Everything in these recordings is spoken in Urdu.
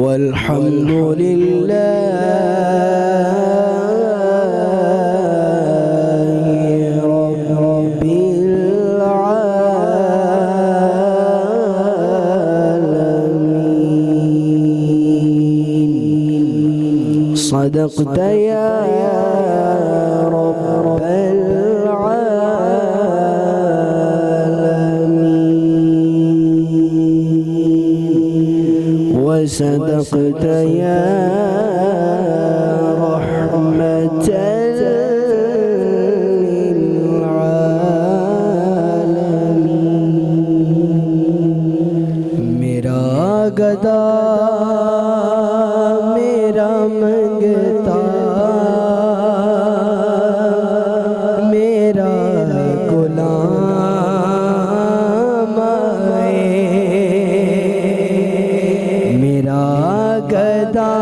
والحمد لله رب العالمين. صدقت يا رب العالمين وصدقت يا رحمة للعالمين. میرا گدا میرا منگتا میرا غلام آئے. میرا گدا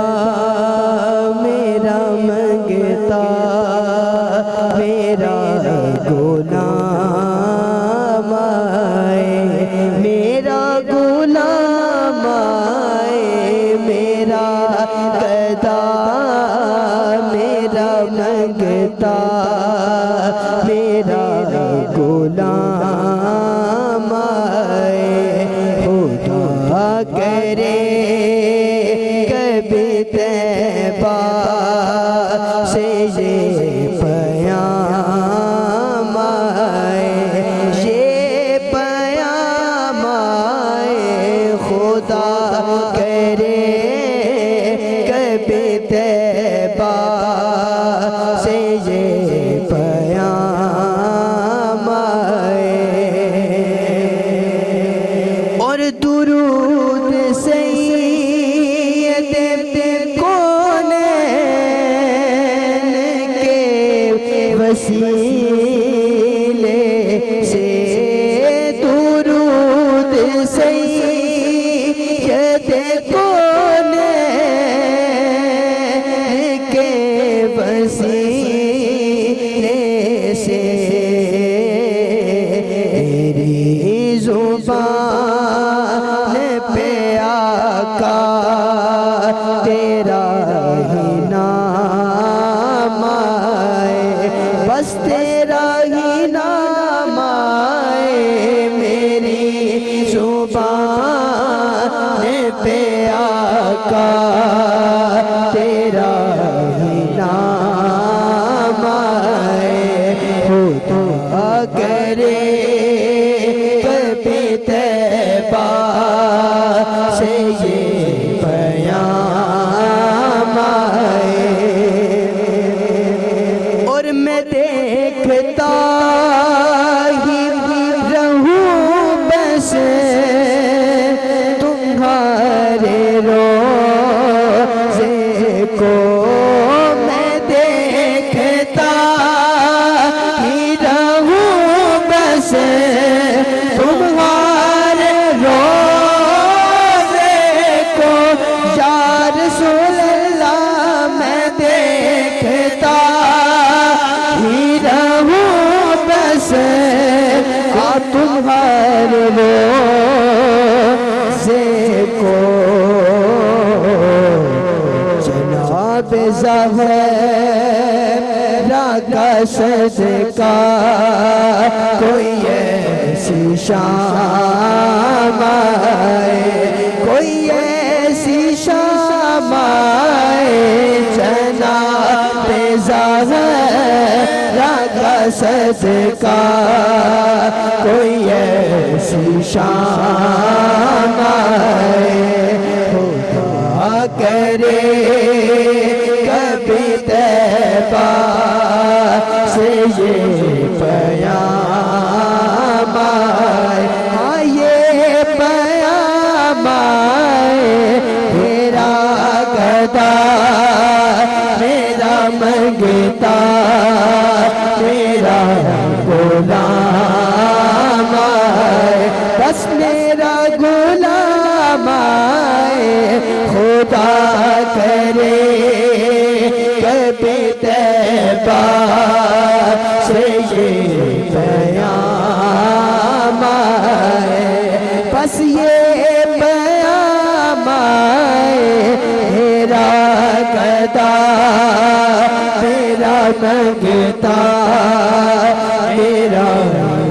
میرا ہی نام آئے میری زبان پہ آقا تیرا ہی نام آئے خدا کرے کبھی طیبہ سے یہ پیام آئے اور میں دیکھتا ہی رہوں بس تمہارے روزے کو میں دیکھتا ہی رہوں بس تمہارے روزے کو یا رسول اللہ میں دیکھتا ہی رہوں بس تمہارے روزے کو جناب زہرا کا صدقہ کوئی ایسی شام آئے کوئی ایسی شام آئے جناب زہرا کا صدقہ کوئی ایسی شام آئے خدا کرے کبھی طیبہ سے یہ پیام آئے ہاں یہ پیام آئے میرا گدا میرا منگتا میرا غلام آئے بس میرا غلام آئے خدا کرے کبھی طیبہ سے یہ پیام آئے بس یہ پیام آئے میرا گدا میرا منگتا میرا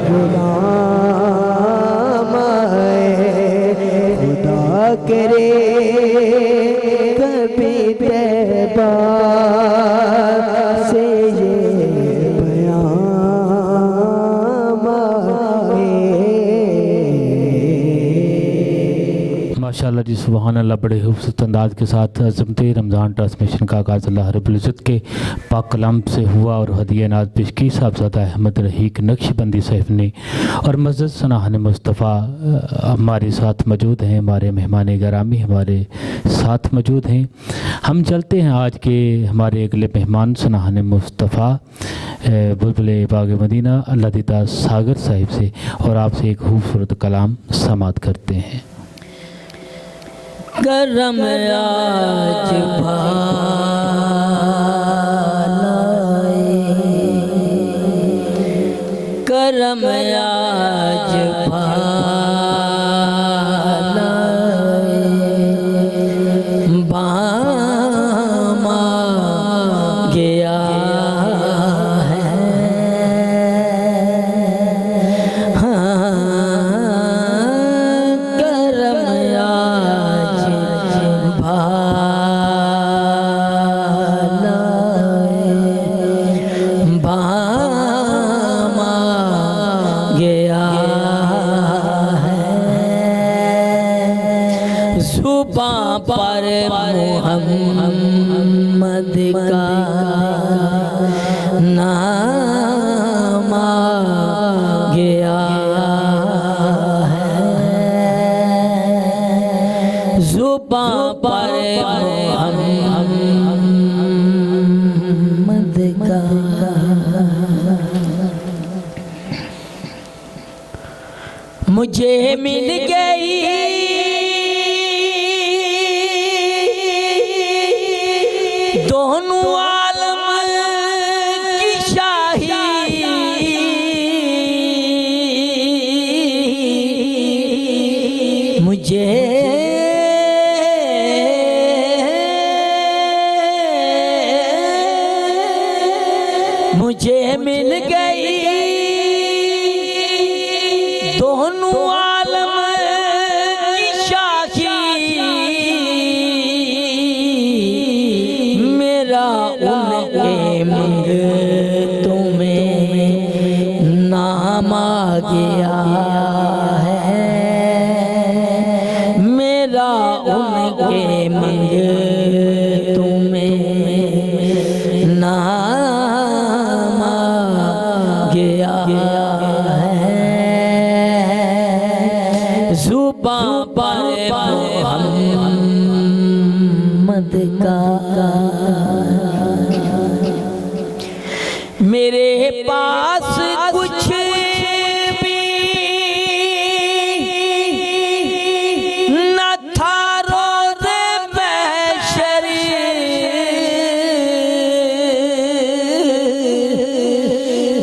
غلام آئے خدا کرے کبھی طیبہ سے یہ پیام آئے ماشاءاللہ جی سبحان اللہ، بڑے خوبصورت انداز کے ساتھ عظمت رمضان ٹرانسمیشن کا آغاز اللہ رب العزت کے پاک کلام سے ہوا اور ہدیہ ناز پیش کی صاحبزادہ احمد رحیق نقش بندی صاحب نے، اور مسجد سناہن مصطفیٰ ہمارے ساتھ موجود ہیں، ہمارے مہمان گرامی ہمارے ساتھ موجود ہیں۔ ہم چلتے ہیں آج کے ہمارے اگلے مہمان سناہن مصطفیٰ بلبل باغ مدینہ اللہ دیدہ ساگر صاحب سے، اور آپ سے ایک خوبصورت کلام سماعت کرتے ہیں۔ کرم آج بھالائے کرم آج بھالائے باما گیا ہے کرم آج باما گیا ہے زباں پر محمد کا نام آ گیا ہے زباں پر محمد کا مجھے مل گئی دونوں عالم کی شاہی مجھے مل گئی دونوں عالم کی شاہی میرا ان کے منگتوں میں نام آ گیا ہے میرا ان کے منگتوں میں نام آ گیا ہے زباں پر محمد کا میرے پاس کچھ بھی نہ تھا روز محشر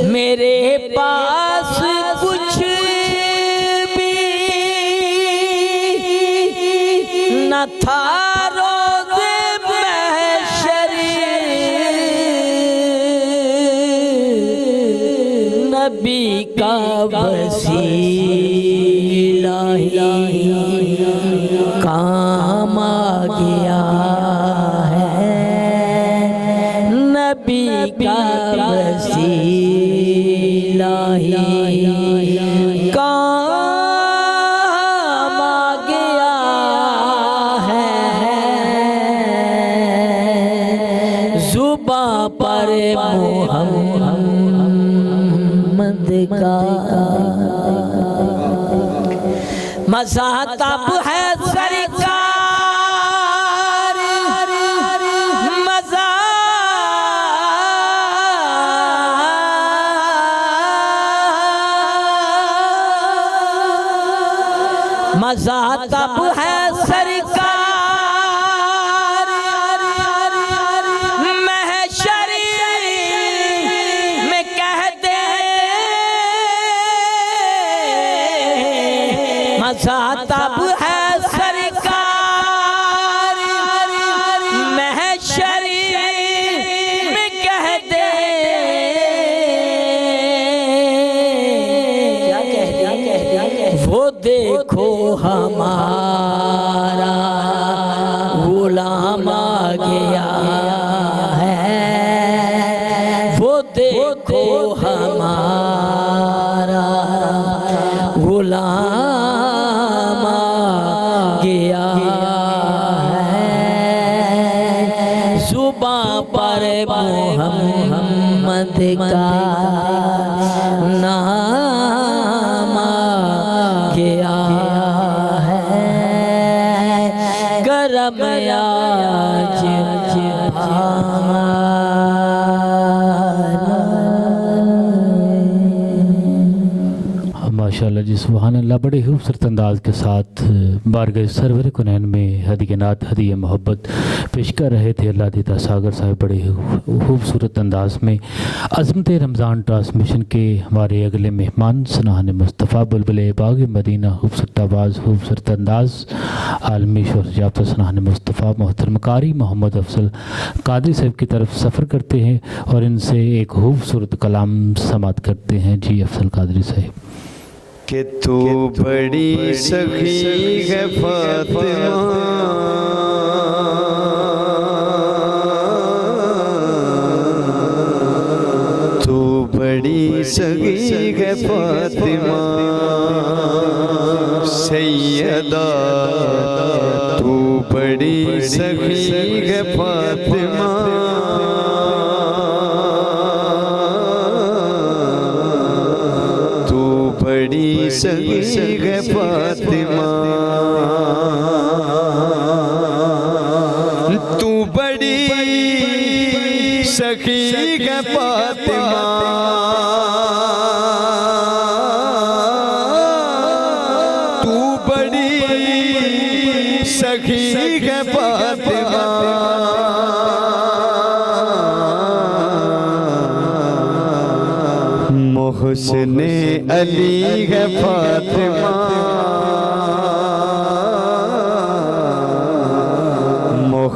میرے پاس کچھ بھی نہ تھا روز محشر نبی کا وسیلہ کام آ گیا ہے نبی کا وسیلہ کام آ گیا ہے زباں پر محمد کا مذہب ہے سرکار مذہب ہے سرکار محشر میں کہتے مذہب ہے سرکار محشر میں کہتے وہ دیکھو ہمارا غلام آ گیا ہے وہ دیکھو ہمارا غلام آ گیا ہے زباں پر محمد کا نام آ گیا ہے کرم آج ماشاءاللہ جی سبحان اللہ بڑے خوبصورت انداز کے ساتھ بارگاہ سرور کنین میں ہدیہ نعت ہدیہ محبت پیش کر رہے تھے اللہ دیتا ساگر صاحب بڑے خوبصورت انداز میں عظمت رمضان ٹرانسمیشن کے ہمارے اگلے مہمان سناہن مصطفیٰ بلبل باغ مدینہ خوبصورت آواز خوبصورت انداز عالمی شہرت یافتہ سناہن مصطفیٰ محترم قاری محمد افضل قادری صاحب کی طرف سفر کرتے ہیں اور ان سے ایک خوبصورت کلام سماعت کرتے ہیں جی افضل قادری صاحب کہ تو بڑی سخی ہے فاطمہ تو بڑی سخی ہے فاطمہ سیدہ تو بڑی سخی ہے فاطمہ بڑی سخی ہے فاطمہ تو بڑی سخی ہے فاطمہ تو بڑی سخی ہے فاطمہ محسن علی ہے فاطمہ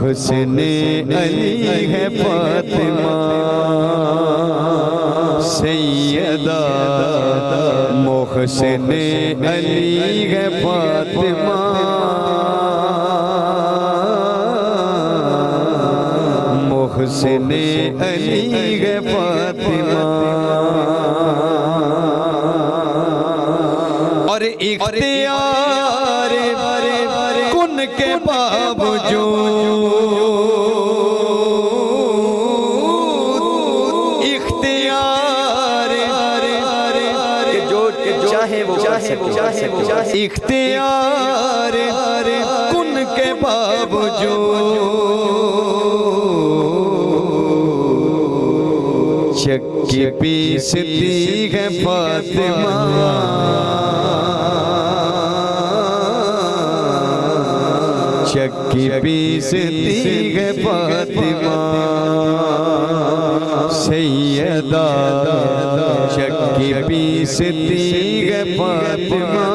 محسن علی ہے فاطمہ سیدہ محسن علی ہے فاطمہ محسن علی ہے فاطمہ اور اختیار کن کے باوجود اختیار جو چاہے وہ اختیار کن کے باوجود چکی پیستی ہے فاطمہ چکی پیستی ہے فاطمہ سیدہ چکی پیستی ہے فاطمہ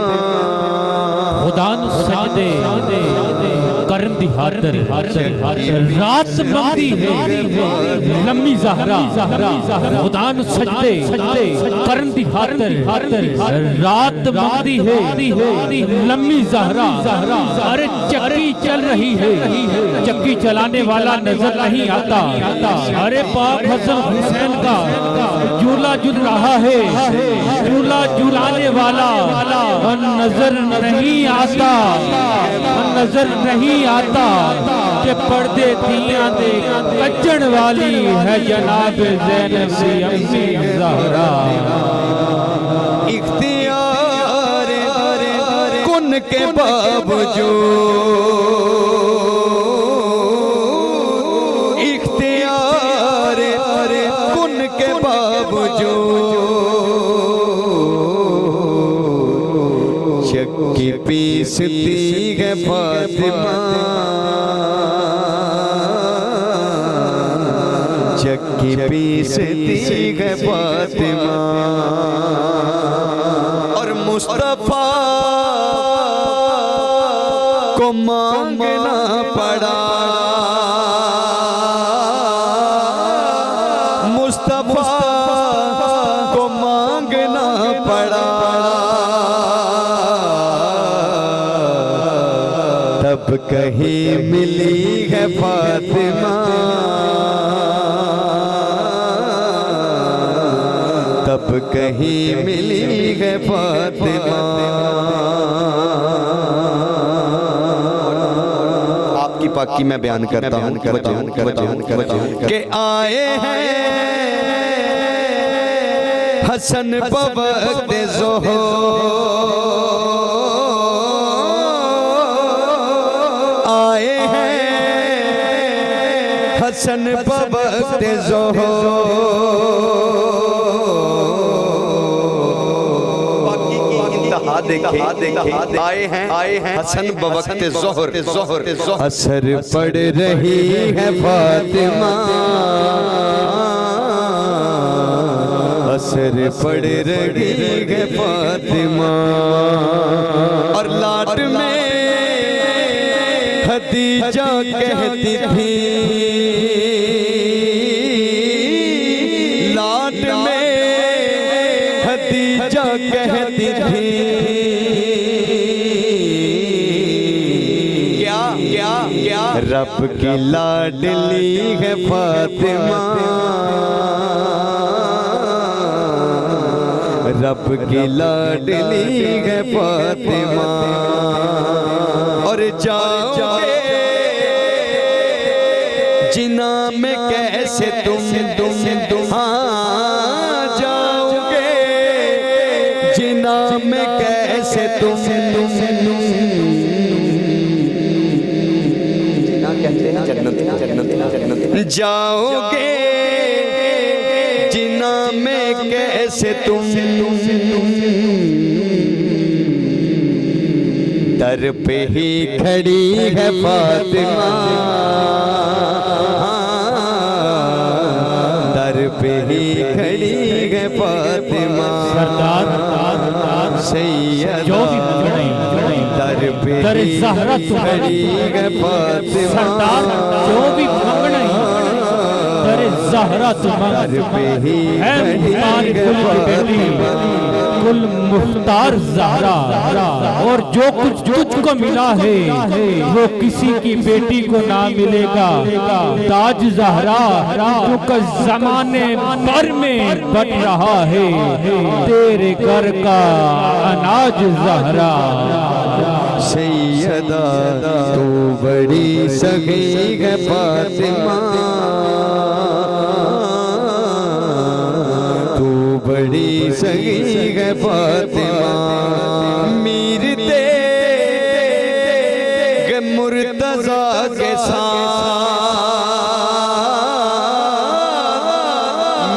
خدا نو سجدے کرن دی خاطر رات مندی ہے لمبی زہرا خدا نو سجدے کرن دی خاطر رات مندی ہے لمبی زہرا ارے چکی چل رہی ہے چکی چلانے والا نظر نہیں آتا ارے پاک حسن حسین کا جھولا جھول رہا ہے جھولا جھلانے والا نظر نہیں آتا نظر نہیں آتا کہ پردے دیاں دے کجن والی ہے جناب زینب سی امی زہرا اختیار کن کے باوجود اختیار کن کے باوجود چکی پیستی ہے فاطمہ چکی پیستی ہے فاطمہ اور مصطفیٰ کو مانگنا پڑا مصطفیٰ کو مانگنا پڑا تب کہیں ملی ہے فاطمہ تب کہیں ملی ہے فاطمہ آپ کی پاکی میں بیان کرتا ہوں کہ آئے ہیں حسن بوقت ظہر آئے ہیں حسن بوقت ظہر دیکھیں آئے ہیں حسن بوقت ظہر اثر پڑ رہی ہے فاطمہ اثر پڑ رہی ہے فاطمہ اور لاٹ میں خدیجہ کہتی تھی لاٹ میں خدیجہ کہتی تھی رب کی لاڈلی ہے فاطمہ رب کی لاڈلی ہے فاطمہ اور جاؤ جنا میں کیسے تم ہاں جاؤ گے جنا میں کیسے تم جاؤ گے جنا میں کیسے تم در پہ ہی کھڑی ہے فاطمہ در پہ ہی کھڑی ہے فاطمہ سردار سیدہ جو بھی در پہ در زہرا تمہاری سردار جو بھی منگنے در زہرا تمہاری ہے مختار کل کی بیٹی کل مختار زہرا اور جو کچھ تجھ کو ملا ہے وہ کسی کی بیٹی کو نہ ملے گا تاج زہرا جو کہ زمانے بھر میں بٹ رہا ہے تیرے گھر کا اناج زہرا سیدہ تو بڑی سخی ہے فاطمہ تو بڑی سخی ہے فاطمہ میر تیغ مرتضیٰ کے ساتھ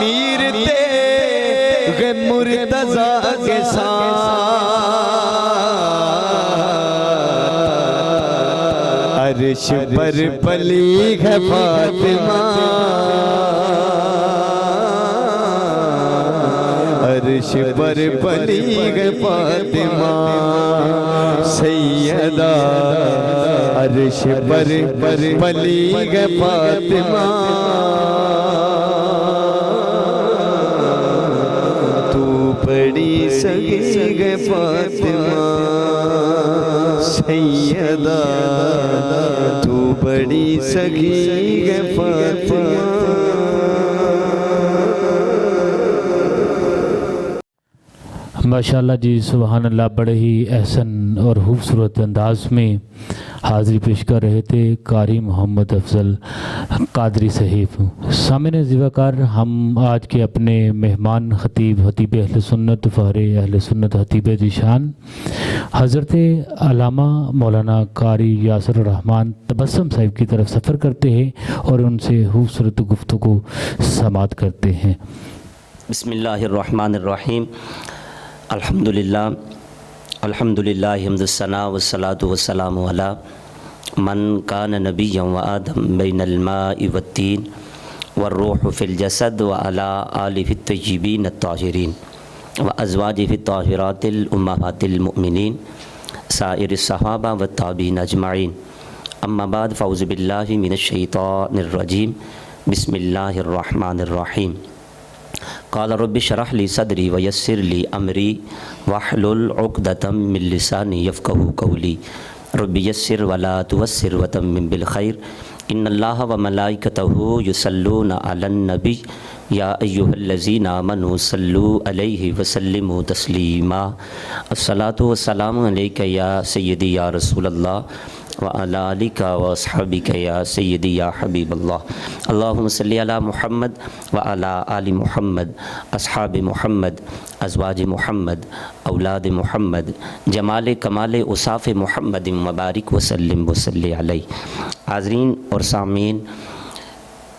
میر تیغ مرتضیٰ کے ساتھ عرش پر پلی ہے فاطمہ عرش پر پلی ہے فاطمہ سیدہ عرش پر پلی ہے فاطمہ تو بڑی سگی ہے فاطمہ سیدہ تو بڑی سگی ہے فاطمہ ماشاءاللہ جی سبحان اللہ بڑے ہی احسن اور خوبصورت انداز میں حاضری پیش کر رہے تھے قاری محمد افضل قادری صاحب سامعین زیباکار ہم آج کے اپنے مہمان خطیب اہل سنت فہر اہل سنت خطیب ذیشان حضرت علامہ مولانا قاری یاسر الرحمن تبسم صاحب کی طرف سفر کرتے ہیں اور ان سے خوبصورت گفتگو سماعت کرتے ہیں بسم اللہ الرحمن الرحیم الحمدللہ حمد الثناء والصلاة والسلام علی من کان نبیا و آدم بین الماء والتین والروح فی الجسد وعلی آلہ الطیبین الطاہرین وازواجہ الطاہرات الامہات المؤمنین سائر الصحابہ والتابعین اجمعین اما بعد فاعوذ باللہ من الشیطان الرجیم بسم اللہ الرحمن الرحیم قال رب اشرح لي صدري ويسر لي امري واحلل عقدة من لساني يفقهوا قولي رب يسر ولا تعسر وتمم بالخير ان الله وملائكته يصلون على النبي يا ايها الذين امنوا صلوا عليه وسلموا تسليما الصلاة والسلام عليك يا سيدي يا رسول الله وعلى آلك وأصحابك يا سيدي يا حبيب الله اللهم صل على محمد وعلى آل محمد أصحاب محمد أزواج محمد أولاد محمد جمال کمال اوصاف محمد مبارک وسلم وصلی علیہ حاضرین اور سامعین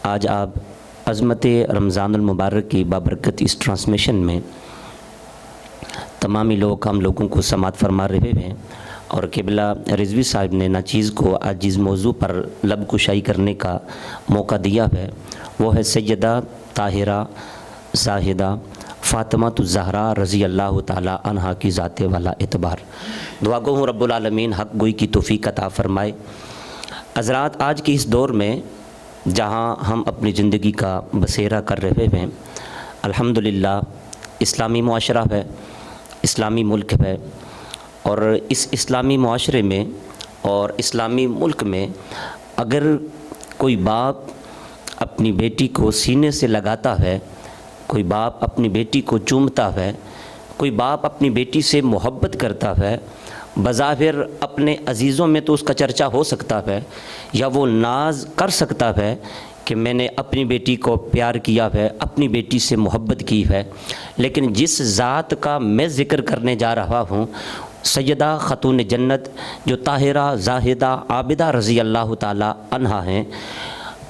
آج آپ عظمت رمضان المبارک کی بابرکت اس ٹرانسمیشن میں تمامی لوگ ہم لوگوں کو سماعت فرما رہے ہیں اور قبلہ رضوی صاحب نے نہ چیز کو آج جس موضوع پر لب کشائی کرنے کا موقع دیا ہے وہ ہے سیدہ طاہرہ زاہدہ فاطمہ الزہرا رضی اللہ تعالی عنہا کی ذات والا اعتبار دعا گو ہوں رب العالمین حق گوئی کی توفیق عطا فرمائے حضرات آج کے اس دور میں جہاں ہم اپنی زندگی کا بسیرا کر رہے ہیں الحمدللہ اسلامی معاشرہ ہے اسلامی ملک ہے اور اس اسلامی معاشرے میں اور اسلامی ملک میں اگر کوئی باپ اپنی بیٹی کو سینے سے لگاتا ہے کوئی باپ اپنی بیٹی کو چومتا ہے کوئی باپ اپنی بیٹی سے محبت کرتا ہے بظاہر اپنے عزیزوں میں تو اس کا چرچہ ہو سکتا ہے یا وہ ناز کر سکتا ہے کہ میں نے اپنی بیٹی کو پیار کیا ہے اپنی بیٹی سے محبت کی ہے لیکن جس ذات کا میں ذکر کرنے جا رہا ہوں سیدہ خاتون جنت جو طاہرہ زاہدہ عابدہ رضی اللہ تعالی عنہا ہیں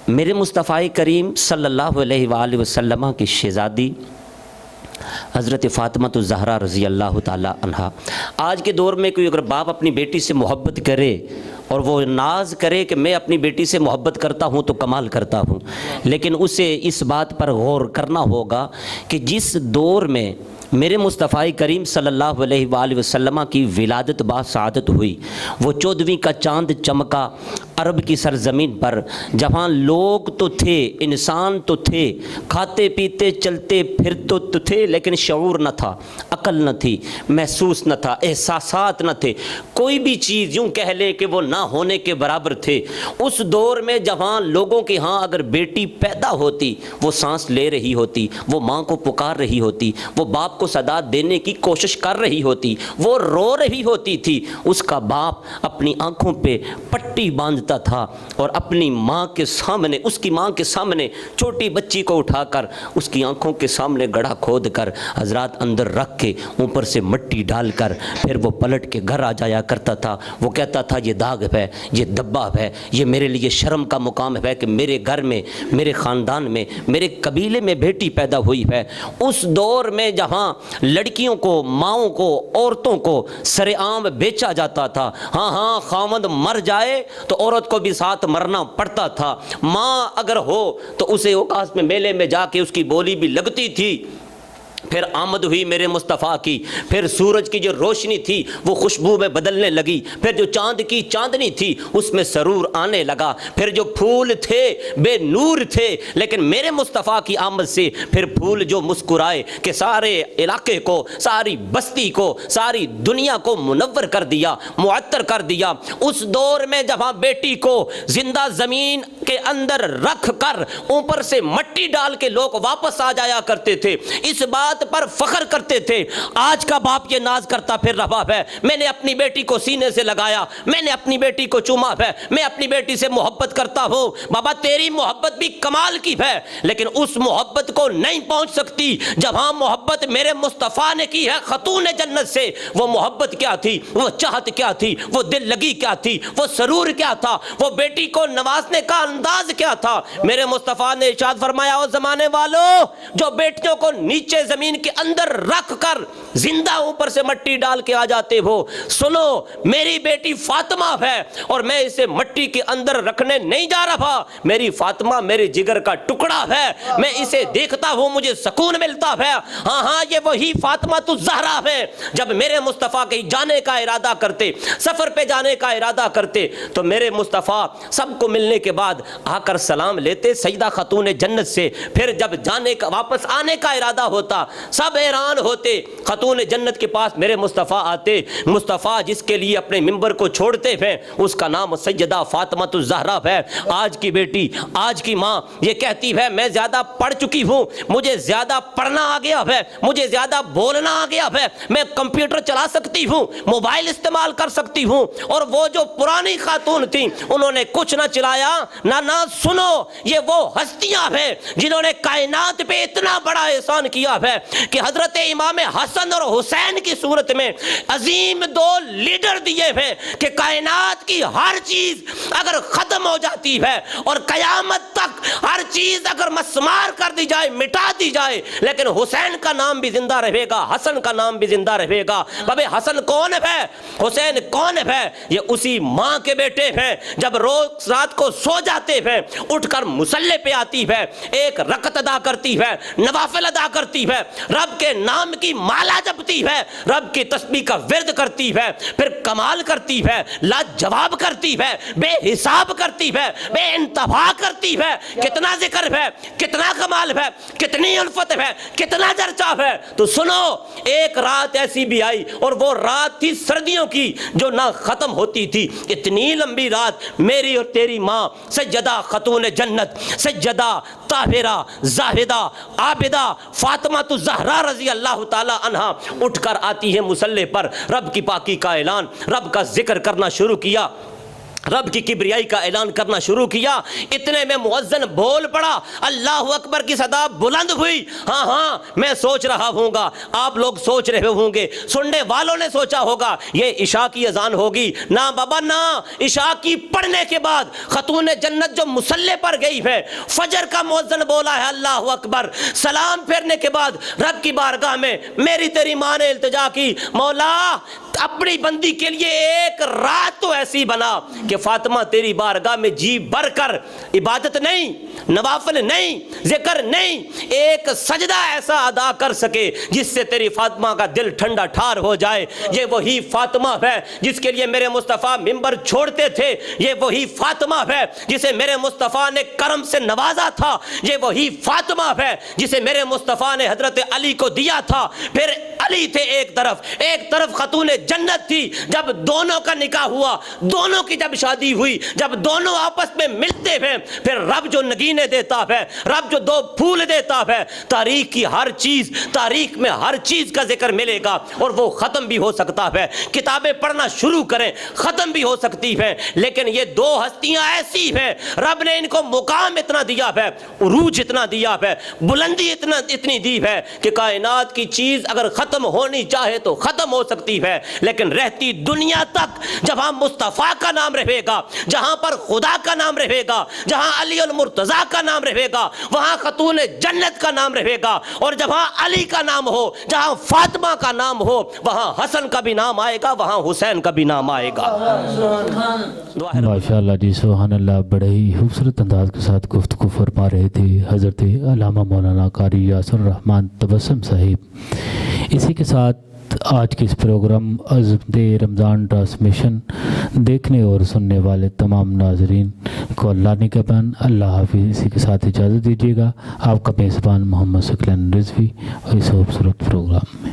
میرے مصطفیٰ کریم صلی اللہ علیہ وآلہ وسلم کی شہزادی حضرت فاطمہ الزہرا رضی اللہ تعالی عنہا آج کے دور میں کوئی اگر باپ اپنی بیٹی سے محبت کرے اور وہ ناز کرے کہ میں اپنی بیٹی سے محبت کرتا ہوں تو کمال کرتا ہوں لیکن اسے اس بات پر غور کرنا ہوگا کہ جس دور میں میرے مصطفیٰ کریم صلی اللہ علیہ وآلہ وسلم کی ولادت با سعادت ہوئی، وہ 14ویں کا چاند چمکا عرب کی سرزمین پر، جہاں لوگ تو تھے، انسان تو تھے، کھاتے پیتے چلتے پھرتے تو تھے، لیکن شعور نہ تھا، عقل نہ تھی، محسوس نہ تھا، احساسات نہ تھے، کوئی بھی چیز یوں کہہ لے کہ وہ نہ ہونے کے برابر تھے۔ اس دور میں جہاں لوگوں کے ہاں اگر بیٹی پیدا ہوتی، وہ سانس لے رہی ہوتی، وہ ماں کو پکار رہی ہوتی، وہ باپ کو صدا دینے کی کوشش کر رہی ہوتی، وہ رو رہی ہوتی تھی، اس کا باپ اپنی آنکھوں پہ پٹی باندھتا تھا اور اپنی ماں کے سامنے، اس کی ماں کے سامنے چھوٹی بچی کو اٹھا کر اس کی آنکھوں کے سامنے گڑھا کھود کر حضرات اندر رکھ کے اوپر سے مٹی ڈال کر پھر وہ پلٹ کے گھر آ جایا کرتا تھا۔ وہ کہتا تھا یہ داغ ہے، یہ دبا ہے، یہ میرے لیے شرم کا مقام ہے کہ میرے گھر میں، میرے خاندان میں، میرے قبیلے میں بیٹی پیدا ہوئی ہے۔ اس دور میں جہاں لڑکیوں کو، ماؤں کو، عورتوں کو سر عام بیچا جاتا تھا، ہاں خاوند مر جائے تو عورت کو بھی ساتھ مرنا پڑتا تھا، ماں اگر ہو تو اسے اوقاس میں میلے میں جا کے اس کی بولی بھی لگتی تھی۔ پھر آمد ہوئی میرے مصطفیٰ کی، پھر سورج کی جو روشنی تھی وہ خوشبو میں بدلنے لگی، پھر جو چاند کی چاندنی تھی اس میں سرور آنے لگا، پھر جو پھول تھے بے نور تھے، لیکن میرے مصطفیٰ کی آمد سے پھر پھول جو مسکرائے کہ سارے علاقے کو، ساری بستی کو، ساری دنیا کو منور کر دیا، معطر کر دیا۔ اس دور میں جہاں بیٹی کو زندہ زمین کے اندر رکھ کر اوپر سے مٹی ڈال کے لوگ واپس آ جایا کرتے تھے، اس بات پر فخر کرتے تھے۔ آج کا باپ یہ ناز کرتا پھر رہا ہے، میں نے اپنی بیٹی کو سینے سے لگایا، میں نے اپنی بیٹی کو چوما ہے، میں اپنی بیٹی سے محبت کرتا ہوں۔ بابا تیری محبت بھی کمال کی ہے، لیکن اس محبت کو نہیں پہنچ سکتی جہاں محبت میرے مصطفیٰ نے کی ہے خاتون جنت سے۔ وہ محبت کیا تھی، وہ چاہت کیا تھی، وہ دل لگی کیا تھی، وہ سرور کیا تھا، وہ بیٹی کو نوازنے کا انداز کیا تھا۔ میرے مصطفیٰ نے ارشاد فرمایا، او زمانے والوں جو بیٹیوں کو نیچے زمین کے اندر رکھ کر زندہ اوپر سے مٹی ڈال کے آ جاتے ہو، سنو میری بیٹی فاطمہ ہے اور میں اسے مٹی کے اندر رکھنے نہیں جا رہا، میری فاطمہ میرے جگر کا ٹکڑا ہے، میں اسے دیکھتا ہوں مجھے سکون ملتا ہے۔ ہاں یہ وہی فاطمہ تو زہرا ہے۔ جب میرے مصطفیٰ کہیں جانے کا ارادہ کرتے، سفر پہ جانے کا ارادہ کرتے، تو میرے مصطفیٰ سب کو ملنے کے بعد آ کر سلام لیتے سیدہ خاتون جنت سے، پھر جب جانے کا، واپس آنے کا ارادہ ہوتا سب حیران ہوتے، خاتون جنت کے پاس میرے مصطفیٰ آتے۔ مصطفیٰ جس کے لیے اپنے منبر کو چھوڑتے ہیں اس کا نام سیدہ فاطمہ الزہرا ہے۔ آج کی بیٹی، آج کی ماں یہ کہتی ہے میں زیادہ پڑھ چکی ہوں، مجھے زیادہ پڑھنا آ گیا ہے، مجھے زیادہ بولنا آ گیا ہے، میں کمپیوٹر چلا سکتی ہوں، موبائل استعمال کر سکتی ہوں۔ اور وہ جو پرانی خاتون تھیں انہوں نے کچھ نہ چلایا نہ سنو، یہ وہ ہستیاں ہیں جنہوں نے کائنات پہ اتنا بڑا احسان کیا ہے کہ حضرت امام حسن اور حسین کی صورت میں عظیم دو لیڈر دیے ہیں کہ کائنات کی ہر چیز اگر ختم ہو جاتی ہے اور قیامت تک ہر چیز اگر مسمار کر دی جائے، مٹا دی جائے، لیکن حسین کا نام بھی زندہ رہے گا، حسن کا نام بھی زندہ رہے گا۔ بھائی حسن کون ہے، حسین کون ہے؟ یہ اسی ماں کے بیٹے ہیں۔ جب روز رات کو سو جاتے ہیں، اٹھ کر مصلی پہ آتی ہے، ایک رکعت ادا کرتی ہے، نوافل ادا کرتی ہے، رب کے نام کی مالا جپتی ہے، رب کی تسبیح کا ورد کرتی ہے، پھر کمال کرتی ہے، لاجواب کرتی ہے، بے حساب کرتی ہے، بے انتہا کرتی ہے۔ کتنا ذکر ہے، کتنا کمال ہے، کتنی الفت ہے، کتنا چرچا ہے۔ تو سنو ایک رات ایسی بھی آئی اور وہ رات تھی سردیوں کی جو نہ ختم ہوتی تھی، اتنی لمبی رات۔ میری اور تیری ماں سیدہ خاتون جنت، سیدہ طاہرہ زاہدہ عابدہ فاطمہ الزہرا رضی اللہ تعالی عنہا اٹھ کر آتی ہے مصلی پر، رب کی پاکی کا اعلان، رب کا ذکر کرنا شروع کیا، رب کی کبریائی کا اعلان کرنا شروع کیا۔ اتنے میں مؤذن بول پڑا، اللہ اکبر کی صدا بلند ہوئی۔ ہاں میں سوچ رہا ہوں گا، آپ لوگ سوچ رہے ہوں گے، سننے والوں نے سوچا ہوگا یہ عشاء کی اذان ہوگی۔ نہ بابا نہ، عشاء کی پڑھنے کے بعد خاتون جنت جو مصلی پر گئی ہے، فجر کا مؤذن بولا ہے اللہ اکبر، سلام پھیرنے کے بعد رب کی بارگاہ میں میری تیری ماں نے التجا کی، مولا اپنی بندی کے لیے ایک رات تو ایسی بنا کہ فاطمہ تیری بارگاہ میں جی بھر کر عبادت نہیں، نوافل نہیں، ذکر نہیں، ایک سجدہ ایسا ادا کر سکے جس سے تیری فاطمہ کا دل ٹھنڈا ٹھار ہو جائے۔ یہ وہی فاطمہ ہے جس کے لیے میرے مصطفیٰ ممبر چھوڑتے تھے، یہ وہی فاطمہ ہے جسے میرے مصطفیٰ نے کرم سے نوازا تھا، یہ وہی فاطمہ ہے جسے میرے مصطفیٰ نے حضرت علی کو دیا تھا۔ پھر علی تھے ایک طرف خاتون جنت تھی۔ جب دونوں کا نکاح ہوا، دونوں کی جب شادی ہوئی، جب دونوں آپس میں ملتے ہیں، پھر رب جو نگینے دیتا ہے، رب جو دو پھول دیتا ہے، تاریخ کی ہر چیز، تاریخ میں ہر چیز کا ذکر ملے گا اور وہ ختم بھی ہو سکتا ہے۔ کتابیں پڑھنا شروع کریں، ختم بھی ہو سکتی ہے، لیکن یہ دو ہستیاں ایسی ہیں، رب نے ان کو مقام اتنا دیا ہے، عروج اتنا دیا ہے، بلندی اتنی دی ہے کہ کائنات کی چیز اگر ختم ہونی چاہے تو ختم ہو سکتی ہے، لیکن رہتی دنیا تک جہاں مصطفیٰ کا نام رہے گا، جہاں پر خدا کا نام رہے گا، جہاں علی المرتضیٰ کا نام رہے گا، وہاں خاتون جنت کا نام رہے گا، اور جہاں علی کا نام ہو، جہاں فاطمہ کا نام ہو، وہاں حسن کا بھی نام آئے گا، وہاں حسین کا بھی نام آئے گا۔ ماشاء اللہ جی، سبحان اللہ، بڑے ہی خوبصورت انداز کے ساتھ گفتگو فرما رہے تھے حضرت علامہ مولانا قاری یاسر الرحمن تبسم صاحب۔ اسی کے ساتھ آج کے اس پروگرام عظمت رمضان ٹرانسمیشن دیکھنے اور سننے والے تمام ناظرین کو اللہ نگہبان، اللہ حافظ۔ اسی کے ساتھ اجازت دیجیے گا، آپ کا میزبان محمد ثقلین رضوی اور اس خوبصورت پروگرام میں۔